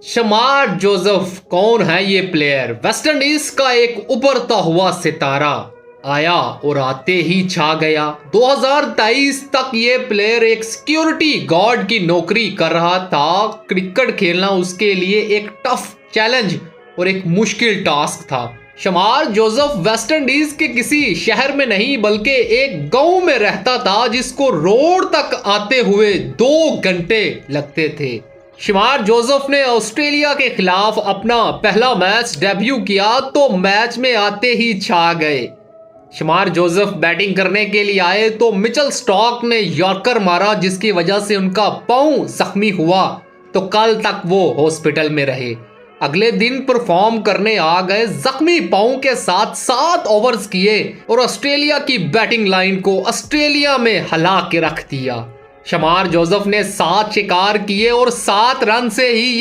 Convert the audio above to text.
शमार Joseph कौन है ये प्लेयर? वेस्टइंडीज का एक उभरता हुआ सितारा आया और आते ही छा गया। 2023 तक ये प्लेयर एक सिक्योरिटी गार्ड की नौकरी कर रहा था। क्रिकेट खेलना उसके लिए एक टफ चैलेंज और एक मुश्किल टास्क था। शमार जोसेफ वेस्टइंडीज के किसी शहर में नहीं बल्कि एक गांव में रहता था जिसको रोड तक आते हुए 2 घंटे लगते थे। शमार जोसेफ ने ऑस्ट्रेलिया के खिलाफ अपना पहला मैच डेब्यू किया तो मैच में आते ही छा गए। शमार जोसेफ बैटिंग करने के लिए आए तो मिचेल स्टार्क ने यॉर्कर मारा जिसकी वजह से उनका पांव जख्मी हुआ तो कल तक वो हॉस्पिटल में रहे। अगले दिन परफॉर्म करने आ गए, जख्मी पांव के साथ 7 ओवर्स किए और ऑस्ट्रेलिया की बैटिंग लाइन को ऑस्ट्रेलिया में हिला के रख दिया। शमार जोसेफ ने 7 शिकार किए और 7 रन से ही ये